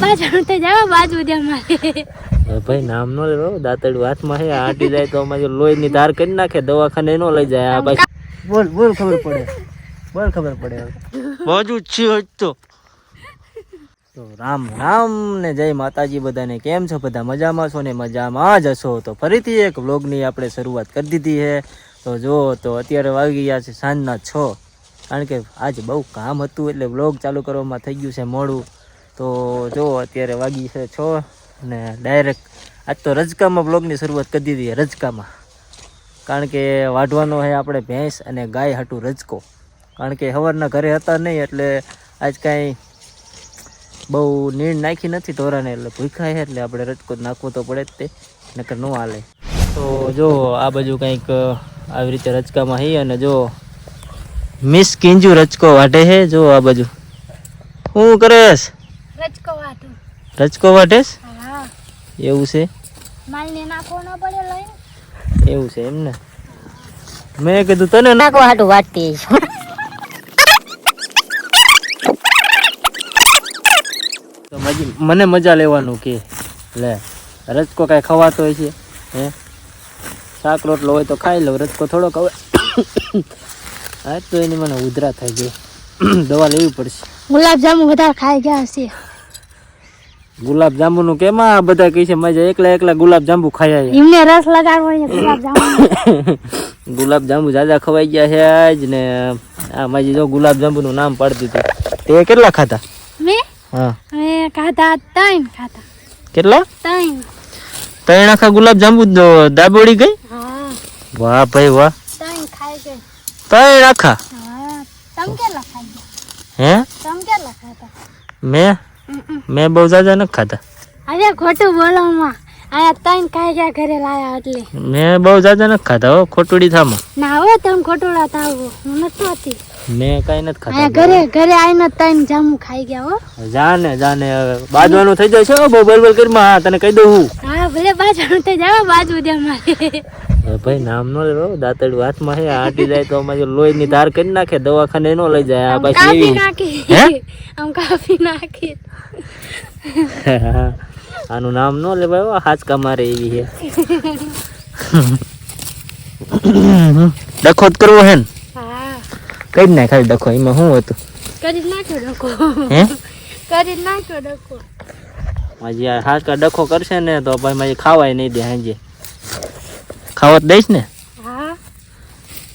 પાછળ તો જાવ બાજુ દે મારે ભાઈ નામ નો લેવો દાંતડું હાથમાં હે આટી જાય તો અમારી લોહીની ધાર કરી નાખે દવાખાને નો લઈ જાય આ ભાઈ બોલ બોલ ખબર પડે બાજુ છે તો રામ રામ ને જય માતાજી બધાને કેમ છો બધા મજામાં છો ને મજામાં જ હશો તો ફરીથી એક વ્લોગની આપણે શરૂઆત કરી દીધી છે તો જો તો અત્યારે વાગી ગયા છે સાંજના 6 કારણ કે આજે બહુ કામ હતું એટલે વ્લોગ ચાલુ કરવામાં થઈ ગયું છે મોડું તો જો અત્યારે વાગી છે 6 અને ડાયરેક્ટ આજ તો રજકામાં વ્લોગની શરૂઆત કરી દીધી છે રજકામાં કારણ કે વાઢવાનો છે આપણે ભેંસ અને ગાય હાટું રજકો કારણ કે સવારના ઘરે હતા નહીં એટલે આજ કાંઈ બહુ નીણ નાખી નથી ઢોરાને એટલે ભૂખાય છે એટલે આપણે રજકો નાખવો તો પડે જ તે નકર ન હાલે તો જો આ બાજુ કંઈક આવી રીતે રજકામાં હી અને જો મિસ કિંજુ રજકો વાઢે છે જો આ બાજુ શું કરેશ રજકો વાઢેશ એવું છે માલને નાખવો ન પડે લઈને એવું છે એમ ને મેં કીધું તને નાખો હાટું વાટતી તો મને મજા લેવાનું કે લે રજકો કાંઈ ખવાતો હોય છે હે શાક રોટલો હોય તો ખાઈ લઉં રજકો થોડોક હવે હા તો એની મને ઉધરા થઈ ગઈ દવા લેવી પડશે ગુલાબજાંબુ બધા ખાઈ ગયા છે ગુલાબજાંબુ નું કેમાં બધા કહે છે મજા એકલા ગુલાબજાંબુ ખાયા એમને રસ લગાડવો છે ગુલાબજાંબુ ગુલાબજાંબુ જાજા ખવાઈ ગયા છે આજ ને આ માજી જો ગુલાબજાંબુ નું નામ પાડી દીધું તે કેટલા ખાધા મેં હા મેં ખાધા 3 ખાધા કેટલા 3 આખા ગુલાબજાંબુ દાબોડી ગઈ હા વાહ ભાઈ વાહ 3 ખાઈ ગઈ 3 આખા હા તમ કેટલા ખાઈ હે તમ કેટલા ખાધા મેં બહુ જાજા ન ખાધા અરે ખોટું બોલો માં આયા 3 ખાઈ ગયા ઘરે લાયા એટલે મેં બહુ જાજા ન ખાધા હો ખોટુડી થામાં ના હો તમ ખોટુડા થાવો હું નથી હતી મેં કાઈ નથી ખાધા ઘરે આઈને 3 જામુ ખાઈ ગયા હો જાને હવે બાજવાનું થઈ જાય છે બહુ બલબલ કરીમાં હા તને કહી દઉં હું હા ભલે બાજવાનું થઈ જાય બાજુ દે મારે ભાઈ નામ નો લેવો દાંતડું હાથમાં હે આટી જાય તો અમારી લોહીની ધાર કરી નાખે દવાખાને નો લઈ જાય આ કાપી નાખી આમ કાપી નાખી આનું નામ નો લેવાય હાચકા મારે એવી છે ડખો જ કરવો હે ને હા કઈ નાખ ખાલી ડખો એમાં શું હતું કરી નાખ્યો ડખો હે કરી નાખ્યો ડખો માજી આ હાચકા ડખો કરશે ને તો ભાઈ માજી ખાવાય નહીં દે હાંજે ખાવા દઈશ ને હા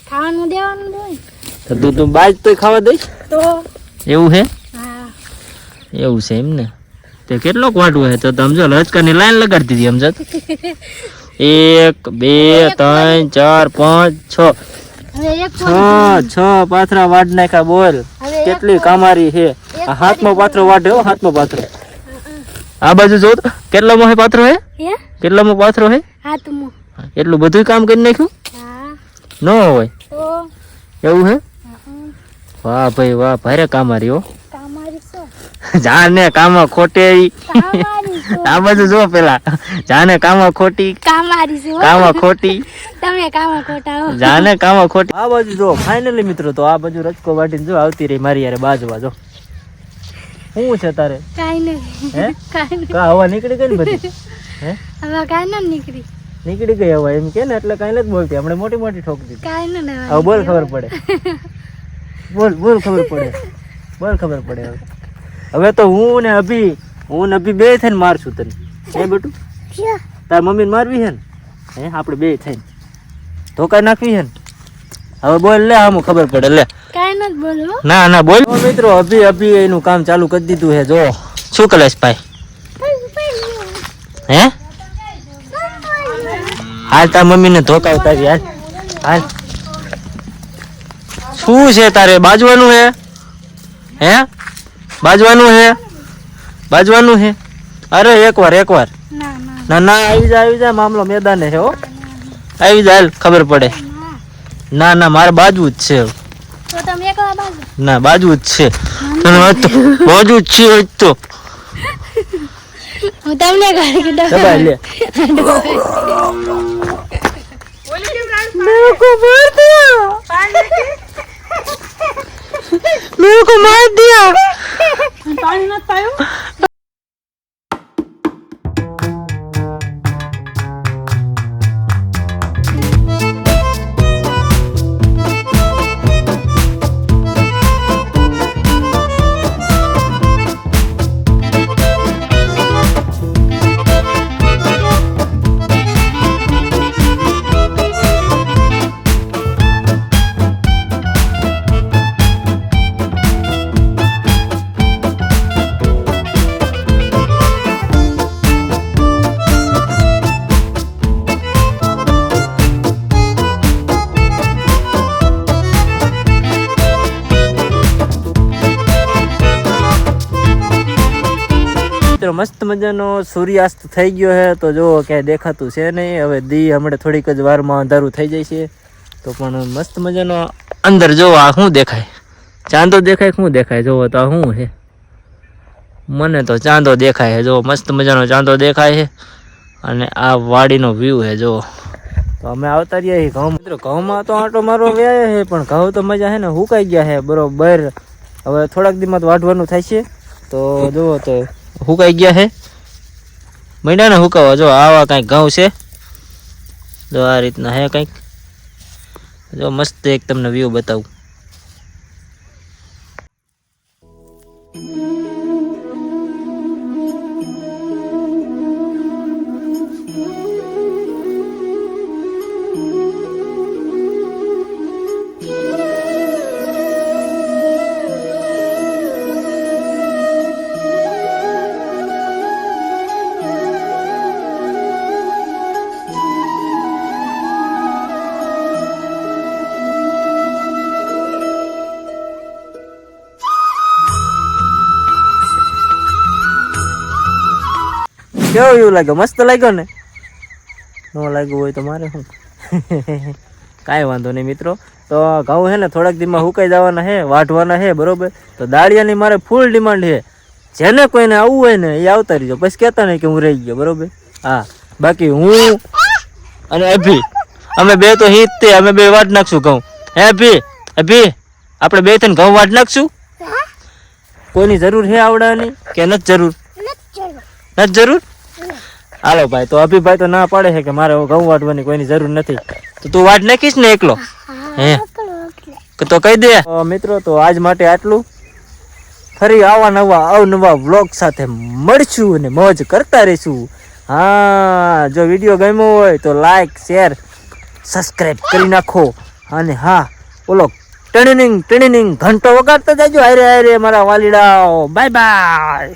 ખાવાનું દેવાનું હોય તો તું બાજ તોય ખાવા દઈશ તો એવું છે હા એવું છે એમ ને તે કેટલોક વાટવું છે તો સમજો રજકાની લાઈન લગાડી દીધી સમજો 1 2 3 4 5 6 હવે એક 6 પાથરા વાડ નાખ્યા બોલ કેટલી કામારી છે આ હાથમાં પાથરો વાઢે હો હાથમાં પાથરો આ બાજુ જો કેટલામો હે પાથરો હે કેટલામો પાથરો હે હાથમાં એટલું બધું કામ કરી નાખ્યું હા ન હોય તો એવું હે વાહ ભાઈ વાહ ભારે કામારી હો કામારી છો જાને કામા ખોટે કામારી છો આ બાજુ જો પેલા જાને કામા ખોટી કામારી છો કામા ખોટી તમે કામા ખોટા હો જાને કામા ખોટી આ બાજુ જો ફાઇનલી મિત્રો તો આ બાજુ રજકો વાટીને જો આવતી રહી મારી યાર બાજવા જો શું છે તારે કાઈ નહીં હે કાઈ નહીં કા હવા નીકળી ગઈ ને બધી હે હવે કાઈ ન નીકળી ગઈ હવા એમ કે ને એટલે કાઈ નથી બોલતી હમણે મોટી મોટી ઠોક દીધી કાઈ ન હવે બોલ ખબર પડે બોલ ખબર પડે હવે તો હું ને અભી બે થઈને મારશું તને હે બેટું તાર મમ્મી ને મારવી છે ને હે આપણે બે થઈને ધોકા નાખવી છે ને હવે બોલ લે આમ ખબર પડે લે કાઈ ન બોલો ના બોલ મિત્રો અભી એનું કામ ચાલુ કરી દીધું છે જો શું કલેશ ભાઈ હે હાલ તાર મમ્મી ને ધોકા ઉતારી હાલ શું છે તારે બાજવાનું હે બાજવાનું હે અરે એકવાર ના આવી જા મામલો મેદાને છે હો આવી જા ખબર પડે ના મારે બાજવું જ છે તો તમે એકલા બાજુ ના બાજવું જ છે બાજુ જ છે તો હું તમને કહી કે દબાઈ લે मेरे को मार दिया पानी मत पायो। મિત્રો મસ્ત મજાનો સૂર્યાસ્ત થઈ ગયો છે. તો જો ક્યાંય દેખાતું છે નહીં. હવે દી હમણાં થોડીક જ વારમાં અંધારું થઈ જાય છે. તો પણ મસ્ત મજાનો અંદર જો આ શું દેખાય, ચાંદો દેખાય, શું દેખાય જોવો તો આ શું છે? મને તો ચાંદો દેખાય છે. જો મસ્ત મજાનો ચાંદો દેખાય છે અને આ વાડીનો વ્યૂ છે જો. તો અમે આવતા રહ્યા છીએ ઘઉં. મિત્રો ઘઉંમાં તો આંટો મારો વ્યાય છે પણ ઘઉં તો મજા છે ને હુકાઈ ગયા છે બરોબર. હવે થોડાક દીમાં તો વાઢવાનું થાય છે. તો જુઓ તો હુકાઈ ગયા છે, મહિના ને હુકાવા. જો આવા કંઈક ઘઉં છે, જો આ રીતના હે કંઈક. જો મસ્ત એક તમને વ્યૂ બતાવું. કેવું એવું લાગ્યો? મસ્ત લાગ્યો ને? ન લાગ્યું હોય તો મારે શું કાંઈ વાંધો નહીં મિત્રો. તો ઘઉં છે ને થોડાક દીમાં હુકાઈ જવાના છે, વાઢવાના છે બરોબર. તો દાળિયાની મારે ફૂલ ડિમાન્ડ છે. જેને કોઈને આવવું હોય ને એ આવતા રહીજો, પછી કહેતા નહીં કે હું રહી ગયો બરોબર. હા બાકી હું અને અભી અમે બે તો હિત તે અમે બે વાટ નાખશું ઘઉં. હે અભી? અભી આપણે બે થઈને ઘઉં વાટ નાખશું. કોઈની જરૂર છે આવડાની કે નથી જરૂર? નથી જરૂર? હાલો ભાઈ. તો અભિભાઈ તો ના પાડે છે કે મારે ઘઉં વાટવાની કોઈની જરૂર નથી. તો તું વાટ નાખીશ ને એકલો? હે તો કહી દે. મિત્રો તો આજ માટે આટલું. ફરી આવા નવા અવનવા વ્લોગ સાથે મળશું અને મોજ કરતા રહીશું. હા જો વિડીયો ગમ્યો હોય તો લાઈક શેર સબસ્ક્રાઈબ કરી નાખો. અને હા ઓલો ટણીનિંગ ઘંટો વગાડતા જાજો. હારે હારે મારા વાલીડાઓ. Bye bye.